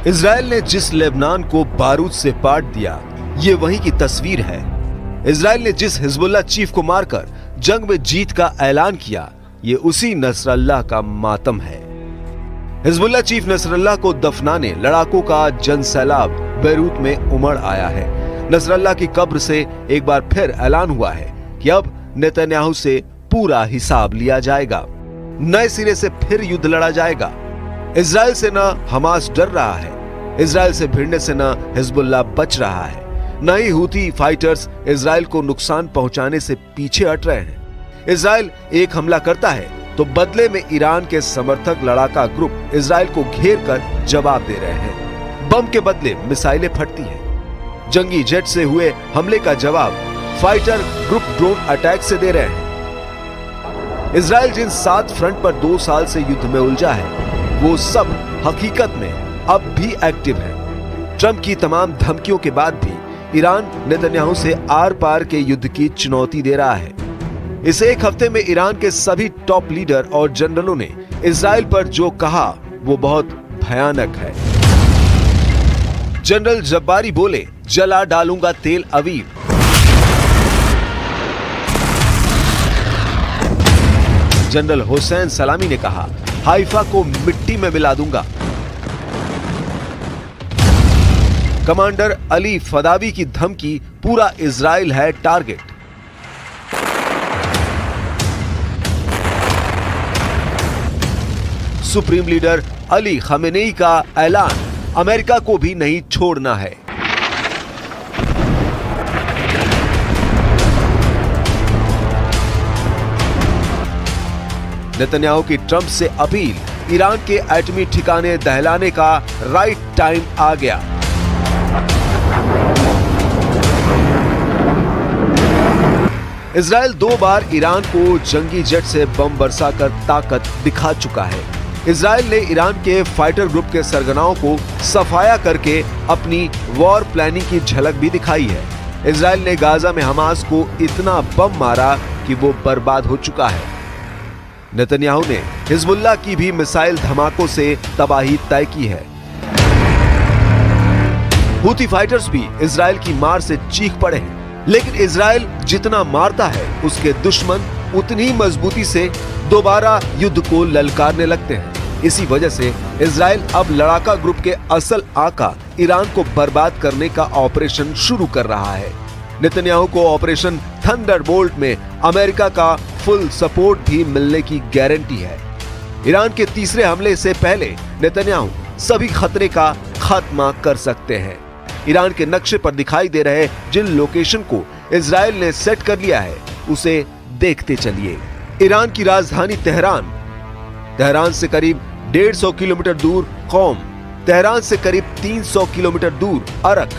Israel ने जिस Lebanon को बारूद से पाट दिया, ये वही की तस्वीर है। इजराइल ने जिस हिजबुल्लाह चीफ को मारकर जंग में जीत का ऐलान किया, ये उसी नसरल्लाह का मातम है। हिजबुल्लाह चीफ नसरल्लाह को दफनाने लड़ाकों का जनसैलाब बैरूत में उमड़ आया है। नसरल्लाह की कब्र से एक बार फिर ऐलान हुआ है कि अब नेतन्याहू से पूरा हिसाब लिया जाएगा, नए सिरे से फिर युद्ध लड़ा जाएगा। इजराइल से न हमास डर रहा है, इजराइल से भिड़ने से न हिजबुल्लाह बच रहा है, न ही हूती फाइटर्स इजराइल को नुकसान पहुंचाने से पीछे हट रहे हैं। इजराइल एक हमला करता है तो बदले में ईरान के समर्थक लड़ाका ग्रुप इजराइल को घेर कर जवाब दे रहे हैं। बम के बदले मिसाइलें फटती हैं। जंगी जेट से हुए हमले का जवाब फाइटर ग्रुप ड्रोन अटैक से दे रहे हैं। इजराइल जिन 7 फ्रंट पर 2 साल से युद्ध में उलझा है, वो सब हकीकत में अब भी एक्टिव है। ट्रंप की तमाम धमकियों के बाद भी ईरान नेतन्याहू से आर पार के युद्ध की चुनौती दे रहा है। इस एक हफ्ते में ईरान के सभी टॉप लीडर और जनरलों ने इजराइल पर जो कहा वो बहुत भयानक है। जनरल जब्बारी बोले, जला डालूंगा तेल अवीव। जनरल हुसैन सलामी ने कहा, हाइफा को मिट्टी में मिला दूंगा। कमांडर अली फदावी की धमकी, पूरा इजराइल है target. Supreme leader Ali Khamenei का ऐलान, अमेरिका को भी नहीं छोड़ना है। नेतन्याहू की ट्रंप से अपील, ईरान के एटमी ठिकाने दहलाने का राइट टाइम आ गया। इजराइल 2 बार ईरान को जंगी जेट से बम बरसाकर ताकत दिखा चुका है। इजराइल ने ईरान के फाइटर ग्रुप के सरगनाओं को सफाया करके अपनी वॉर प्लानिंग की झलक भी दिखाई है। इजराइल ने गाजा में हमास को इतना बम मारा कि वो बर्बाद हो चुका है। नेतन्याहू ने हिजबुल्लाह की भी मिसाइल धमाकों से तबाही तय की है। हूती फाइटर्स भी इजराइल की मार से चीख पड़े हैं, लेकिन इजराइल जितना मारता है, उसके दुश्मन उतनी मजबूती से दोबारा युद्ध को ललकारने लगते हैं। इसी वजह से इजराइल अब लड़ाका ग्रुप के असल आका ईरान को बर्बाद करने का ऑपरेशन शुरू कर रहा है। नेतन्याहू को ऑपरेशन थंडरबोल्ट में अमेरिका का फुल सपोर्ट भी मिलने की गारंटी है। ईरान के तीसरे हमले से पहले नेतन्याहू सभी खतरे का खात्मा कर सकते हैं। ईरान के नक्शे पर दिखाई दे रहे जिन लोकेशन को इजराइल ने सेट कर लिया है, उसे देखते चलिए। ईरान की राजधानी तेहरान, तेहरान से करीब 150 किलोमीटर दूर कौम, तेहरान से करीब 300 किलोमीटर दूर अरक,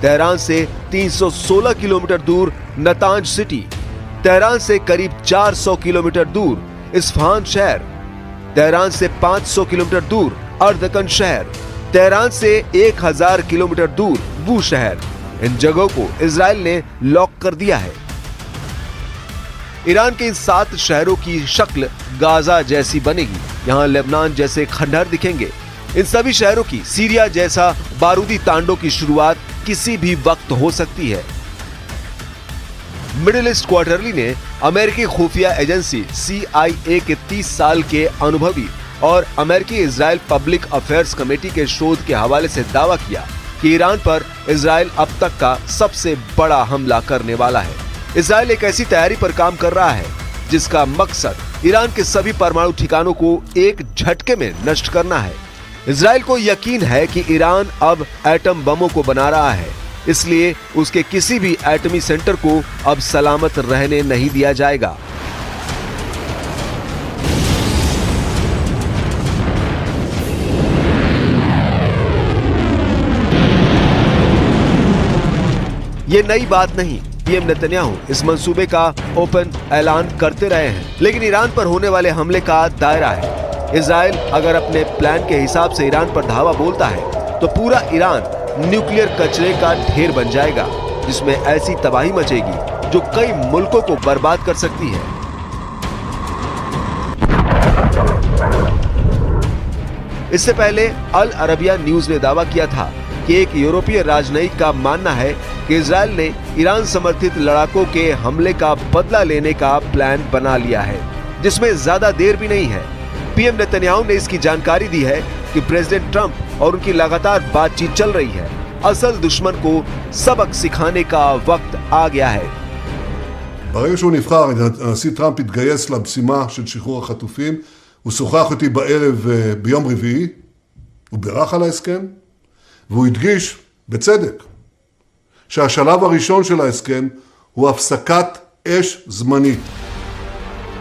तेहरान से 316 किलोमीटर दूर नतांज सिटी, तेहरान से करीब 400 किलोमीटर दूर इस्फहान शहर, तेहरान से 500 किलोमीटर दूर अर्दकन शहर, तेहरान से 1000 किलोमीटर दूर वो शहर। इन जगहों को इजराइल ने लॉक कर दिया है। ईरान के इन 7 शहरों की शक्ल गाजा जैसी बनेगी। यहाँ लेबनान जैसे खंडहर दिखेंगे। इन सभी शहरों की सीरिया जैसा बारूदी तांडों की शुरुआत किसी भी वक्त हो सकती है। मिडिल ईस्ट क्वार्टरली ने अमेरिकी खुफिया एजेंसी CIA के 30 साल के अनुभवी और अमेरिकी इजराइल पब्लिक अफेयर्स कमेटी के शोध के हवाले से दावा किया कि ईरान पर इजराइल अब तक का सबसे बड़ा हमला करने वाला है। इजराइल एक ऐसी तैयारी पर काम कर रहा है जिसका मकसद ईरान के सभी परमाणु ठिकानों को एक झटके में नष्ट करना है। इजराइल को यकीन है कि ईरान अब एटम बमों को बना रहा है, इसलिए उसके किसी भी एटमी सेंटर को अब सलामत रहने नहीं दिया जाएगा। ये नई बात नहीं, पीएम नेतन्याहू इस मंसूबे का ओपन ऐलान करते रहे हैं, लेकिन ईरान पर होने वाले हमले का दायरा है। इजराइल अगर अपने प्लान के हिसाब से ईरान पर धावा बोलता है तो पूरा ईरान न्यूक्लियर कचरे का ढेर बन जाएगा, जिसमें ऐसी तबाही मचेगी जो कई मुल्कों को बर्बाद कर सकती है। इससे पहले अल अरबिया न्यूज ने दावा किया था कि एक यूरोपीय राजनयिक का मानना है कि इजराइल ने ईरान समर्थित लड़ाकों के हमले का बदला लेने का प्लान बना लिया है, जिसमें ज्यादा देर भी नहीं है। पीएम नेतन्याहू ने इसकी जानकारी दी है कि प्रेसिडेंट ट्रंप और उनकी लगातार बातचीत चल रही है। असल दुश्मन को सबक सिखाने का वक्त आ गया है। ברגע שהוא נבחר, הנשיא טראמפ התגייס למשימה של שחרור החטופים, הוא שוחח אותי בערב ביום רביעי, הוא בירך על ההסכם, והוא הדגיש, בצדק, שהשלב הראשון של ההסכם הוא הפסקת אש זמנית.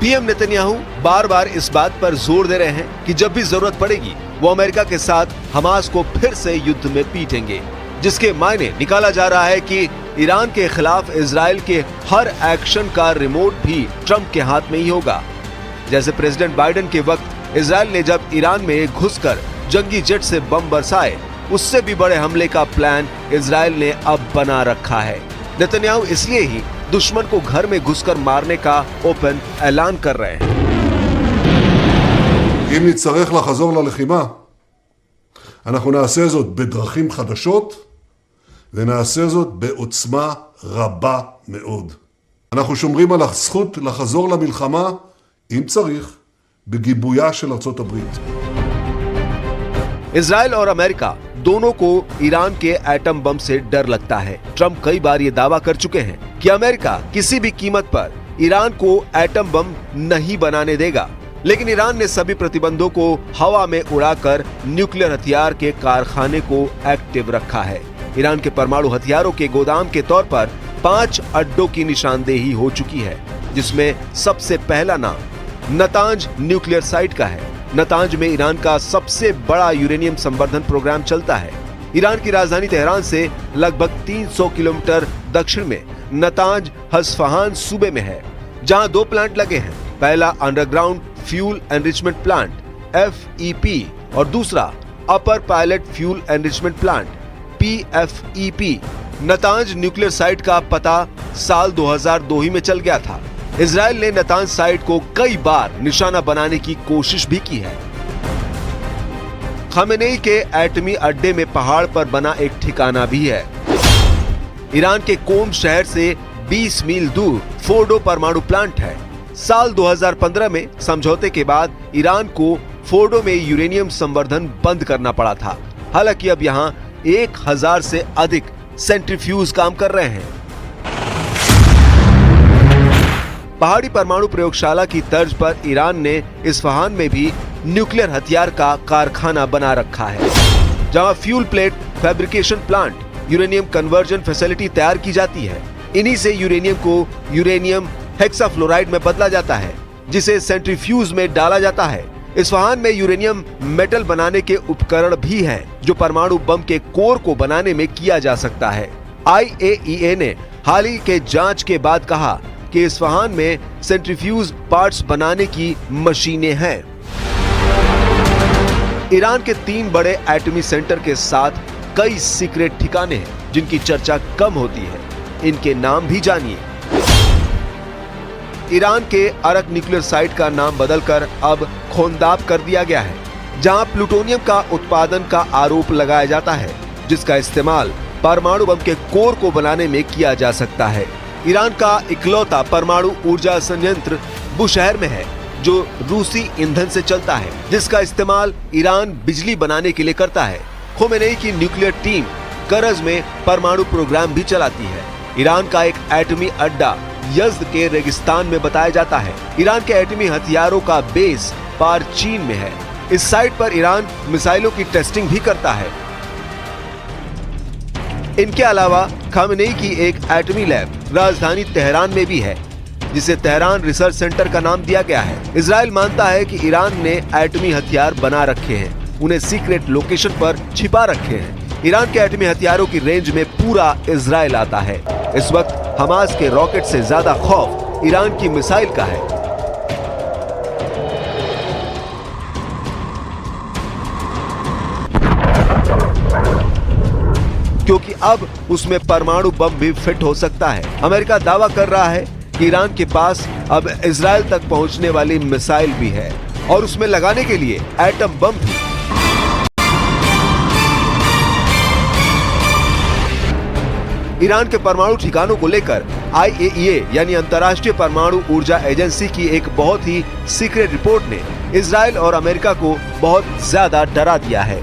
पीएम नेतन्याहू बार बार इस बात पर जोर दे रहे हैं कि जब भी जरूरत पड़ेगी वो अमेरिका के साथ हमास को फिर से युद्ध में पीटेंगे, जिसके मायने निकाला जा रहा है कि ईरान के खिलाफ इजराइल के हर एक्शन का रिमोट भी ट्रंप के हाथ में ही होगा। जैसे प्रेसिडेंट बाइडेन के वक्त इजराइल ने जब ईरान में घुसकर जंगी जेट से बम बरसाए, उससे भी बड़े हमले का प्लान इजराइल ने अब बना रखा है। नेतन्याहू इसलिए ही दुश्मन को घर में घुसकर मारने का ओपन ऐलान कर रहे हैं। אם נצטרך לחזור ללחימה, אנחנו נעשה זאת בדרכים חדשות, ונעשה זאת בעוצמה רבה מאוד. אנחנו שומרים על הזכות לחזור למלחמה, אם צריך, בגיבויה של ארצות הברית. इजराइल और अमेरिका दोनों को ईरान के एटम बम से डर लगता है। ट्रंप कई बार ये दावा कर चुके हैं कि अमेरिका किसी भी कीमत पर ईरान को एटम बम नहीं बनाने देगा, लेकिन ईरान ने सभी प्रतिबंधों को हवा में उड़ाकर न्यूक्लियर हथियार के कारखाने को एक्टिव रखा है। ईरान के परमाणु हथियारों के गोदाम के तौर पर 5 अड्डों की निशानदेही हो चुकी है, जिसमें सबसे पहला नाम नतांज न्यूक्लियर साइट का है। नतांज में ईरान का सबसे बड़ा यूरेनियम संवर्धन प्रोग्राम चलता है। ईरान की राजधानी तेहरान से लगभग 300 किलोमीटर दक्षिण में नतांज हस्फहान सूबे में है, जहां 2 प्लांट लगे हैं। पहला underground fuel enrichment plant FEP और दूसरा upper pilot fuel enrichment plant PFEP। Natanz nuclear site का पता साल 2002 ही में चल गया था। इजराइल ने नतांज साइट को कई बार निशाना बनाने की कोशिश भी की है। खामेनेई के एटमी अड्डे में पहाड़ पर बना एक ठिकाना भी है। ईरान के कोम शहर से 20 मील दूर फोर्डो परमाणु प्लांट है। साल 2015 में समझौते के बाद ईरान को फोर्डो में यूरेनियम संवर्धन बंद करना पड़ा था। हालांकि अब यहाँ 1000 से अधिक सेंट्रीफ्यूज काम कर रहे हैं। पहाड़ी परमाणु प्रयोगशाला की तर्ज पर ईरान ने इस्फहान में भी न्यूक्लियर हथियार का कारखाना बना रखा है, जहां fuel plate fabrication plant, uranium conversion facility तैयार की जाती है। इन्हीं से यूरेनियम को यूरेनियम हेक्साफ्लोराइड में बदला जाता है, जिसे सेंट्रीफ्यूज में डाला जाता है। इस्फहान में यूरेनियम मेटल बनाने के उपकरण भी हैं, जो परमाणु बम के कोर को बनाने में किया जा सकता है। IAEA ने हाल ही के जांच के बाद कहा कि इस्फहान में सेंट्रीफ्यूज पार्ट्स बनाने की मशीनें हैं। ईरान के 3 बड़े एटमी सेंटर के साथ कई सीक्रेट ठिकाने हैं, जिनकी चर्चा कम होती है। इनके नाम भी जानिए। ईरान के अरक न्यूक्लियर साइट का नाम बदलकर अब खोंदाब कर दिया गया है, जहां प्लूटोनियम का उत्पादन का आरोप लगाया जाता है, जिसका इस्तेमाल परमाणु बम के कोर को बनाने में किया जा सकता है। ईरान का इकलौता परमाणु ऊर्जा संयंत्र बुशहर में है, जो रूसी ईंधन से चलता है, जिसका इस्तेमाल ईरान बिजली बनाने के लिए करता है। खोमेनेई की न्यूक्लियर टीम करज में परमाणु प्रोग्राम भी चलाती है। ईरान का एक एटमी अड्डा यज़्द के रेगिस्तान में बताया जाता है। ईरान के एटमी हथियारों का बेस पार चीन में है। इस साइट पर ईरान मिसाइलों की टेस्टिंग भी करता है। इनके अलावा खामेनेई की एक एटमी लैब राजधानी तेहरान में भी है, जिसे तेहरान रिसर्च सेंटर का नाम दिया गया है। इजराइल मानता है कि ईरान ने एटमी हथियार बना रखे हैं, उन्हें सीक्रेट लोकेशन पर छिपा रखे हैं। ईरान के एटमी हथियारों की रेंज में पूरा इजराइल आता है। इस वक्त हमास के रॉकेट से ज्यादा खौफ ईरान की मिसाइल का है। क्योंकि अब उसमें परमाणु बम भी फिट हो सकता है। अमेरिका दावा कर रहा है कि ईरान के पास अब इजराइल तक पहुंचने वाली मिसाइल भी है और उसमें लगाने के लिए एटम बम भी। ईरान के परमाणु ठिकानों को लेकर IAEA यानी अंतर्राष्ट्रीय परमाणु ऊर्जा एजेंसी की एक बहुत ही सीक्रेट रिपोर्ट ने इजराइल और अमेरिका को बहुत ज्यादा डरा दिया है।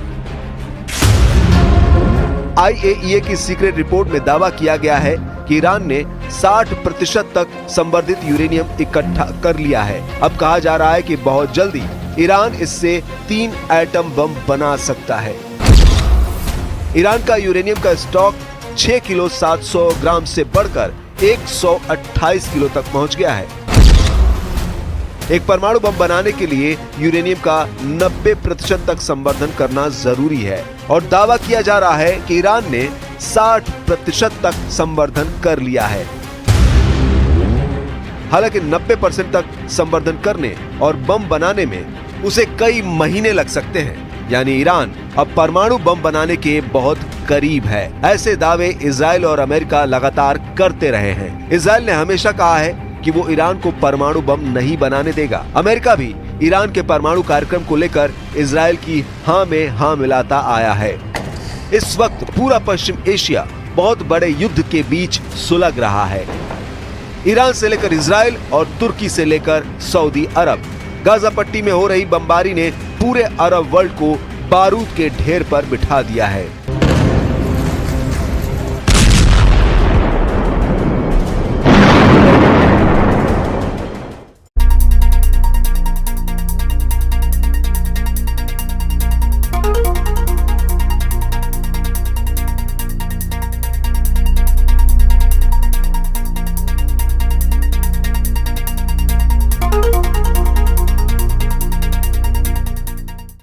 IAEA की सीक्रेट रिपोर्ट में दावा किया गया है कि ईरान ने 60% तक संवर्धित यूरेनियम इकट्ठा कर लिया है। अब कहा जा रहा है कि बहुत जल्दी ईरान इससे 3 एटम बम बना सकता है। ईरान का यूरेनियम का स्टॉक 6 किलो 700 ग्राम से बढ़कर 128 किलो तक पहुंच गया है। एक परमाणु बम बनाने के लिए यूरेनियम का 90% तक संवर्धन करना जरूरी है और दावा किया जा रहा है कि ईरान ने 60% तक संवर्धन कर लिया है। हालांकि 90% तक संवर्धन करने और बम बनाने में उसे कई महीने लग सकते हैं, यानी ईरान अब परमाणु बम बनाने के बहुत करीब है। ऐसे दावे इजराइल और अमेरिका लगातार करते रहे हैं। इजराइल ने हमेशा कहा है कि वो ईरान को परमाणु बम नहीं बनाने देगा। अमेरिका भी ईरान के परमाणु कार्यक्रम को लेकर इजराइल की हां में हां मिलाता आया है। इस वक्त पूरा पश्चिम एशिया बहुत बड़े युद्ध के बीच सुलग रहा है। ईरान से लेकर इजराइल और तुर्की से लेकर सऊदी अरब। गाजा पट्टी में हो रही बमबारी ने पूरे अरब वर्ल्ड को बारूद के ढेर पर बिठा दिया है।